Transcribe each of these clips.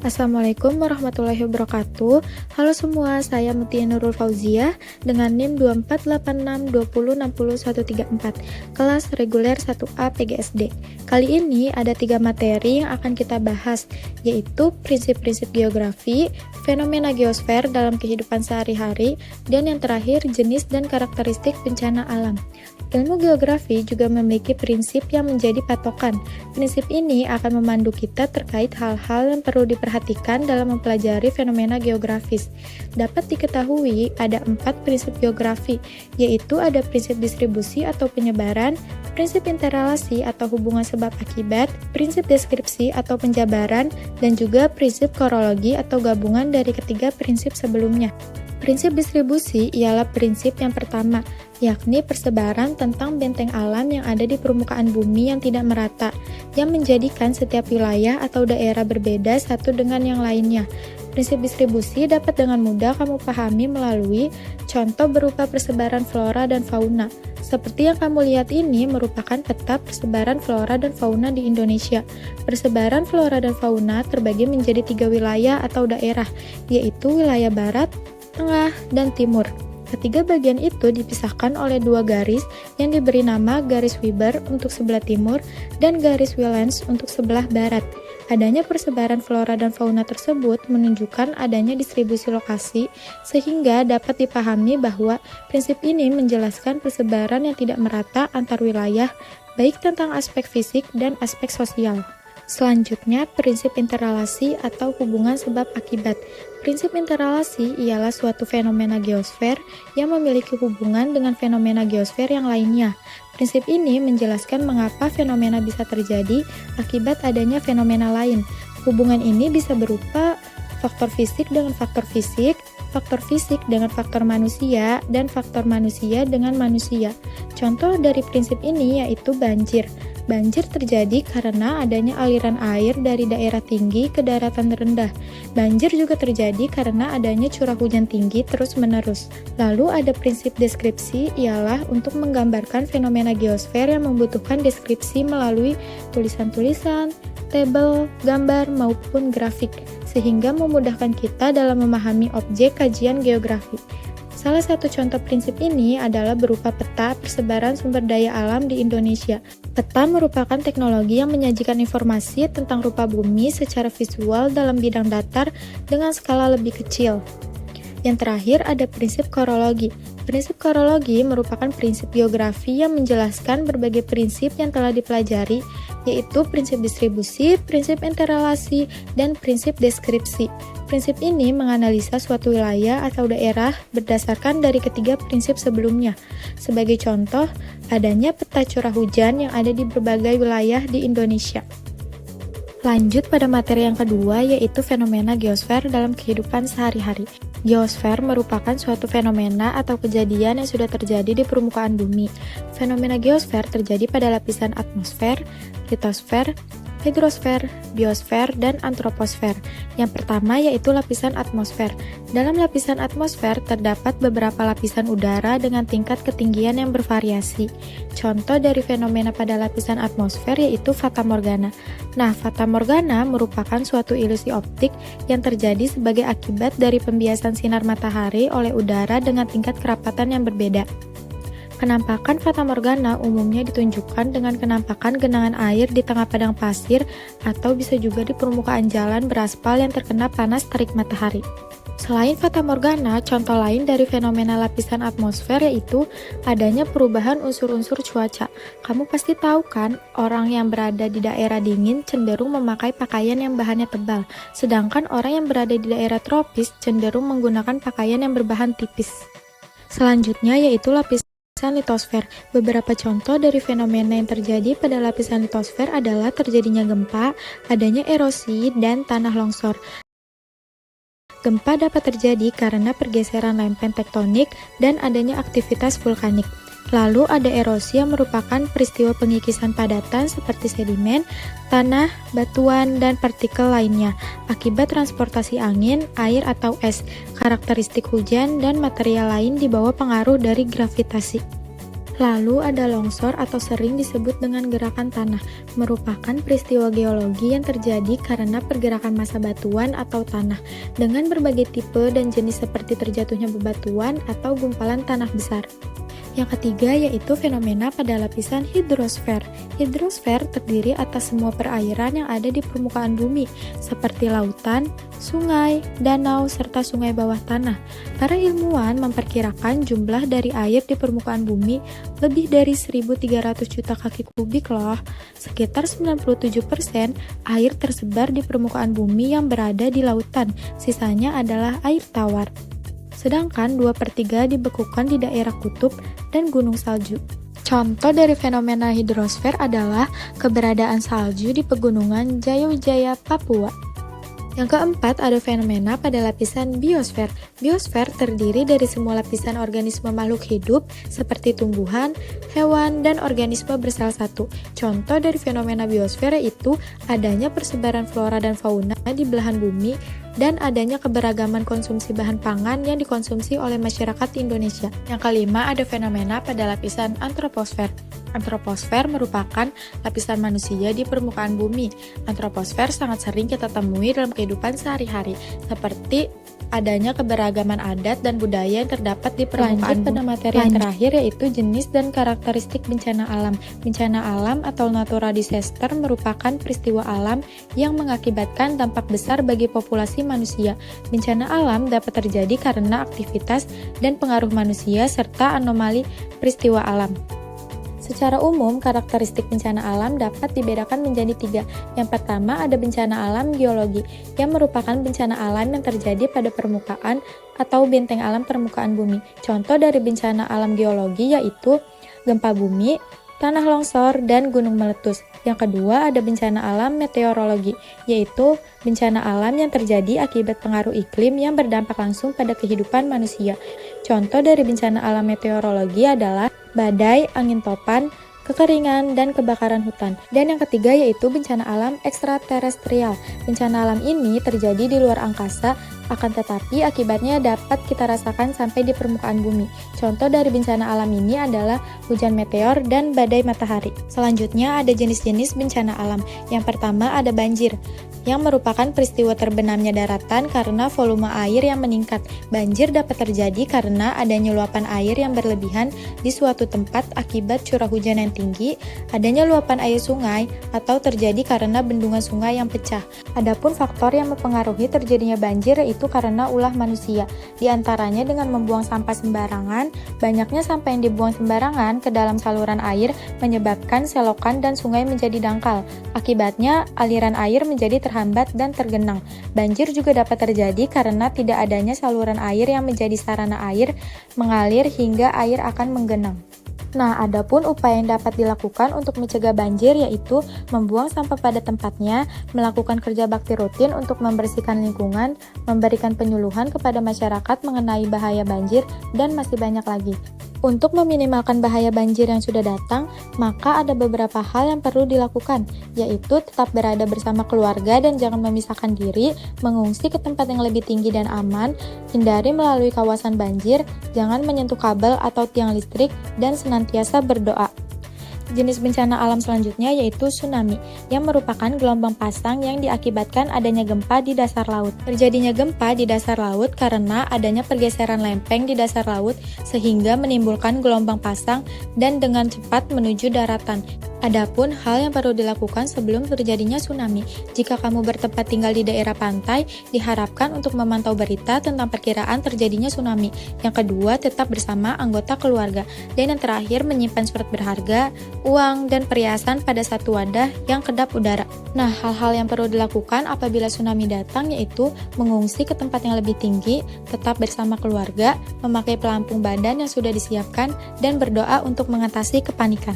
Assalamualaikum warahmatullahi wabarakatuh. Halo semua, saya Mutia Nurul Fauziah dengan NIM 248620606134, kelas reguler 1A PGSD. Kali ini ada 3 materi yang akan kita bahas, yaitu prinsip-prinsip geografi, fenomena geosfer dalam kehidupan sehari-hari, dan yang terakhir jenis dan karakteristik bencana alam. Ilmu geografi juga memiliki prinsip yang menjadi patokan. Prinsip ini akan memandu kita terkait hal-hal yang perlu diperhatikan dalam mempelajari fenomena geografis. Dapat diketahui ada 4 prinsip geografi, yaitu ada prinsip distribusi atau penyebaran, prinsip interrelasi atau hubungan sebab akibat, prinsip deskripsi atau penjabaran, dan juga prinsip korologi atau gabungan dari ketiga prinsip sebelumnya. Prinsip distribusi ialah prinsip yang pertama, yakni persebaran tentang benteng alam yang ada di permukaan bumi yang tidak merata, yang menjadikan setiap wilayah atau daerah berbeda satu dengan yang lainnya. Prinsip distribusi dapat dengan mudah kamu pahami melalui contoh berupa persebaran flora dan fauna. Seperti yang kamu lihat ini merupakan peta persebaran flora dan fauna di Indonesia. Persebaran flora dan fauna terbagi menjadi 3 wilayah atau daerah, yaitu wilayah barat, tengah, dan timur. Ketiga bagian itu dipisahkan oleh 2 garis yang diberi nama garis Weber untuk sebelah timur dan garis Wilens untuk sebelah barat. Adanya persebaran flora dan fauna tersebut menunjukkan adanya distribusi lokasi, sehingga dapat dipahami bahwa prinsip ini menjelaskan persebaran yang tidak merata antar wilayah, baik tentang aspek fisik dan aspek sosial. Selanjutnya, prinsip interrelasi atau hubungan sebab akibat. Prinsip interrelasi ialah suatu fenomena geosfer yang memiliki hubungan dengan fenomena geosfer yang lainnya. Prinsip ini menjelaskan mengapa fenomena bisa terjadi akibat adanya fenomena lain. Hubungan ini bisa berupa faktor fisik dengan faktor fisik dengan faktor manusia, dan faktor manusia dengan manusia. Contoh dari prinsip ini yaitu banjir. Banjir terjadi karena adanya aliran air dari daerah tinggi ke daratan rendah. Banjir juga terjadi karena adanya curah hujan tinggi terus-menerus. Lalu ada prinsip deskripsi, ialah untuk menggambarkan fenomena geosfer yang membutuhkan deskripsi melalui tulisan-tulisan, tabel, gambar, maupun grafik, sehingga memudahkan kita dalam memahami objek kajian geografi. Salah satu contoh prinsip ini adalah berupa peta persebaran sumber daya alam di Indonesia. Peta merupakan teknologi yang menyajikan informasi tentang rupa bumi secara visual dalam bidang datar dengan skala lebih kecil. Yang terakhir ada prinsip korologi. Prinsip korologi merupakan prinsip geografi yang menjelaskan berbagai prinsip yang telah dipelajari, yaitu prinsip distribusi, prinsip interrelasi, dan prinsip deskripsi. Prinsip ini menganalisa suatu wilayah atau daerah berdasarkan dari ketiga prinsip sebelumnya. Sebagai contoh, adanya peta curah hujan yang ada di berbagai wilayah di Indonesia. Lanjut pada materi yang kedua, yaitu fenomena geosfer dalam kehidupan sehari-hari. Geosfer merupakan suatu fenomena atau kejadian yang sudah terjadi di permukaan bumi. Fenomena geosfer terjadi pada lapisan atmosfer, litosfer, hidrosfer, biosfer, dan antroposfer. Yang pertama yaitu lapisan atmosfer. Dalam lapisan atmosfer terdapat beberapa lapisan udara dengan tingkat ketinggian yang bervariasi. Contoh dari fenomena pada lapisan atmosfer yaitu fatamorgana. Nah, fatamorgana merupakan suatu ilusi optik yang terjadi sebagai akibat dari pembiasan sinar matahari oleh udara dengan tingkat kerapatan yang berbeda. Penampakan fatamorgana umumnya ditunjukkan dengan penampakan genangan air di tengah padang pasir atau bisa juga di permukaan jalan beraspal yang terkena panas terik matahari. Selain fatamorgana, contoh lain dari fenomena lapisan atmosfer yaitu adanya perubahan unsur-unsur cuaca. Kamu pasti tahu kan, orang yang berada di daerah dingin cenderung memakai pakaian yang bahannya tebal, sedangkan orang yang berada di daerah tropis cenderung menggunakan pakaian yang berbahan tipis. Selanjutnya yaitu lapisan litosfer. Beberapa contoh dari fenomena yang terjadi pada lapisan litosfer adalah terjadinya gempa, adanya erosi, dan tanah longsor. Gempa dapat terjadi karena pergeseran lempen tektonik dan adanya aktivitas vulkanik. Lalu ada erosi yang merupakan peristiwa pengikisan padatan seperti sedimen, tanah, batuan, dan partikel lainnya akibat transportasi angin, air atau es, karakteristik hujan, dan material lain di bawah pengaruh dari gravitasi. Lalu ada longsor atau sering disebut dengan gerakan tanah, merupakan peristiwa geologi yang terjadi karena pergerakan massa batuan atau tanah dengan berbagai tipe dan jenis seperti terjatuhnya bebatuan atau gumpalan tanah besar. Yang ketiga yaitu fenomena pada lapisan hidrosfer. Hidrosfer terdiri atas semua perairan yang ada di permukaan bumi, seperti lautan, sungai, danau, serta sungai bawah tanah. Para ilmuwan memperkirakan jumlah dari air di permukaan bumi lebih dari 1.300 juta kaki kubik loh. Sekitar 97% air tersebar di permukaan bumi yang berada di lautan, sisanya adalah air tawar. Sedangkan 2/3 dibekukan di daerah kutub dan gunung salju. Contoh dari fenomena hidrosfer adalah keberadaan salju di pegunungan Jaya-Wijaya, Papua. Yang keempat, ada fenomena pada lapisan biosfer. Biosfer terdiri dari semua lapisan organisme makhluk hidup seperti tumbuhan, hewan, dan organisme bersel satu. Contoh dari fenomena biosfer yaitu adanya persebaran flora dan fauna di belahan bumi dan adanya keberagaman konsumsi bahan pangan yang dikonsumsi oleh masyarakat Indonesia. Yang kelima, ada fenomena pada lapisan antroposfer. Antroposfer merupakan lapisan manusia di permukaan bumi. Antroposfer sangat sering kita temui dalam kehidupan sehari-hari, seperti adanya keberagaman adat dan budaya yang terdapat di permukaan bumi. Pada materi yang terakhir yaitu jenis dan karakteristik bencana alam. Bencana alam atau natural disaster merupakan peristiwa alam yang mengakibatkan dampak besar bagi populasi manusia. Bencana alam dapat terjadi karena aktivitas dan pengaruh manusia serta anomali peristiwa alam. Secara umum, karakteristik bencana alam dapat dibedakan menjadi 3. Yang pertama, ada bencana alam geologi, yang merupakan bencana alam yang terjadi pada permukaan atau benteng alam permukaan bumi. Contoh dari bencana alam geologi yaitu gempa bumi, tanah longsor, dan gunung meletus. Yang kedua, ada bencana alam meteorologi, yaitu bencana alam yang terjadi akibat pengaruh iklim yang berdampak langsung pada kehidupan manusia. Contoh dari bencana alam meteorologi adalah badai, angin topan, kekeringan, dan kebakaran hutan. Dan yang ketiga yaitu bencana alam ekstraterestrial. Bencana alam ini terjadi di luar angkasa, akan tetapi akibatnya dapat kita rasakan sampai di permukaan bumi. Contoh dari bencana alam ini adalah hujan meteor dan badai matahari. Selanjutnya ada jenis-jenis bencana alam. Yang pertama ada banjir, yang merupakan peristiwa terbenamnya daratan karena volume air yang meningkat. Banjir dapat terjadi karena adanya luapan air yang berlebihan di suatu tempat akibat curah hujan yang tinggi, adanya luapan air sungai, atau terjadi karena bendungan sungai yang pecah. Adapun faktor yang mempengaruhi terjadinya banjir yaitu karena ulah manusia. Di antaranya dengan membuang sampah sembarangan, banyaknya sampah yang dibuang sembarangan ke dalam saluran air menyebabkan selokan dan sungai menjadi dangkal. Akibatnya aliran air menjadi terhambat dan tergenang. Banjir juga dapat terjadi karena tidak adanya saluran air yang menjadi sarana air mengalir hingga air akan menggenang. Nah, adapun upaya yang dapat dilakukan untuk mencegah banjir yaitu membuang sampah pada tempatnya, melakukan kerja bakti rutin untuk membersihkan lingkungan, memberikan penyuluhan kepada masyarakat mengenai bahaya banjir, dan masih banyak lagi. Untuk meminimalkan bahaya banjir yang sudah datang, maka ada beberapa hal yang perlu dilakukan, yaitu tetap berada bersama keluarga dan jangan memisahkan diri, mengungsi ke tempat yang lebih tinggi dan aman, hindari melalui kawasan banjir, jangan menyentuh kabel atau tiang listrik, dan senantiasa berdoa. Jenis bencana alam selanjutnya yaitu tsunami, yang merupakan gelombang pasang yang diakibatkan adanya gempa di dasar laut. Terjadinya gempa di dasar laut karena adanya pergeseran lempeng di dasar laut sehingga menimbulkan gelombang pasang dan dengan cepat menuju daratan. Adapun hal yang perlu dilakukan sebelum terjadinya tsunami, jika kamu bertempat tinggal di daerah pantai, diharapkan untuk memantau berita tentang perkiraan terjadinya tsunami. Yang kedua, tetap bersama anggota keluarga. Dan yang terakhir, menyimpan surat berharga, uang, dan perhiasan pada satu wadah yang kedap udara. Nah, hal-hal yang perlu dilakukan apabila tsunami datang yaitu mengungsi ke tempat yang lebih tinggi, tetap bersama keluarga, memakai pelampung badan yang sudah disiapkan, dan berdoa untuk mengatasi kepanikan.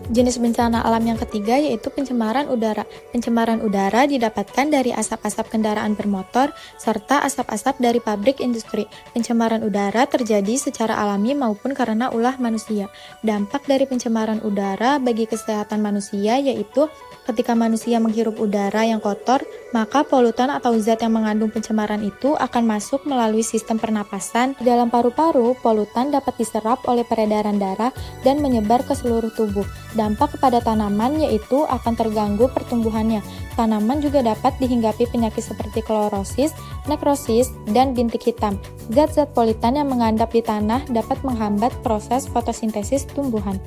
Jenis bencana alam yang ketiga yaitu pencemaran udara. Pencemaran udara didapatkan dari asap-asap kendaraan bermotor serta asap-asap dari pabrik industri. Pencemaran udara terjadi secara alami maupun karena ulah manusia. Dampak dari pencemaran udara bagi kesehatan manusia yaitu ketika manusia menghirup udara yang kotor, maka polutan atau zat yang mengandung pencemaran itu akan masuk melalui sistem pernapasan. Di dalam paru-paru, polutan dapat diserap oleh peredaran darah dan menyebar ke seluruh tubuh. Dampak kepada tanaman yaitu akan terganggu pertumbuhannya. Tanaman juga dapat dihinggapi penyakit seperti klorosis, nekrosis, dan bintik hitam. Zat-zat polutan yang mengendap di tanah dapat menghambat proses fotosintesis tumbuhan.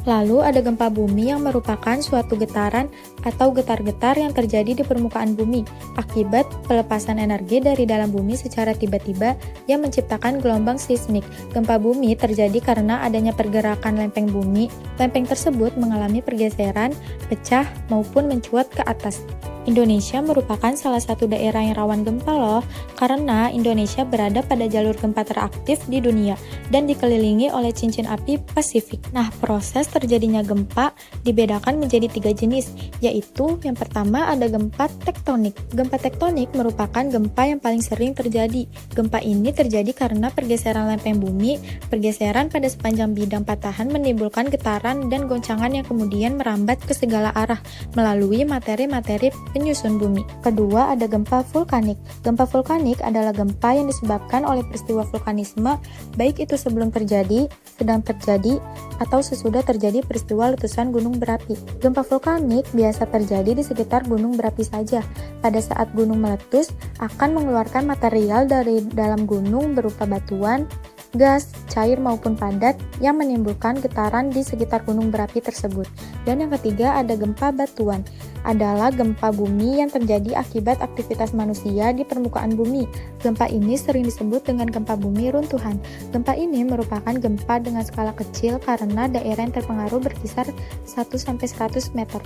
Lalu ada gempa bumi yang merupakan suatu getaran atau getar-getar yang terjadi di permukaan bumi akibat pelepasan energi dari dalam bumi secara tiba-tiba yang menciptakan gelombang seismik. Gempa bumi terjadi karena adanya pergerakan lempeng bumi. Lempeng tersebut mengalami pergeseran, pecah, maupun mencuat ke atas. Indonesia merupakan salah satu daerah yang rawan gempa loh, karena Indonesia berada pada jalur gempa teraktif di dunia dan dikelilingi oleh cincin api Pasifik. Nah, proses terjadinya gempa dibedakan menjadi 3 jenis, yaitu yang pertama ada gempa tektonik. Gempa tektonik merupakan gempa yang paling sering terjadi. Gempa ini terjadi karena pergeseran lempeng bumi, pergeseran pada sepanjang bidang patahan menimbulkan getaran dan goncangan yang kemudian merambat ke segala arah melalui materi-materi penyusun bumi. Kedua, ada gempa vulkanik. Gempa vulkanik adalah gempa yang disebabkan oleh peristiwa vulkanisme, baik itu sebelum terjadi, sedang terjadi, atau sesudah terjadi peristiwa letusan gunung berapi. Gempa vulkanik biasa terjadi di sekitar gunung berapi saja. Pada saat gunung meletus, akan mengeluarkan material dari dalam gunung berupa batuan, gas, cair maupun padat yang menimbulkan getaran di sekitar gunung berapi tersebut. Dan yang ketiga ada gempa batuan, adalah gempa bumi yang terjadi akibat aktivitas manusia di permukaan bumi. Gempa ini sering disebut dengan gempa bumi runtuhan. Gempa ini merupakan gempa dengan skala kecil karena daerah yang terpengaruh berkisar 1-100 meter.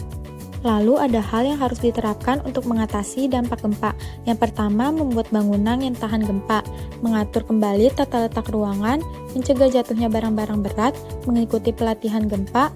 Lalu ada hal yang harus diterapkan untuk mengatasi dampak gempa. Yang pertama, membuat bangunan yang tahan gempa, mengatur kembali tata letak ruangan, mencegah jatuhnya barang-barang berat, mengikuti pelatihan gempa,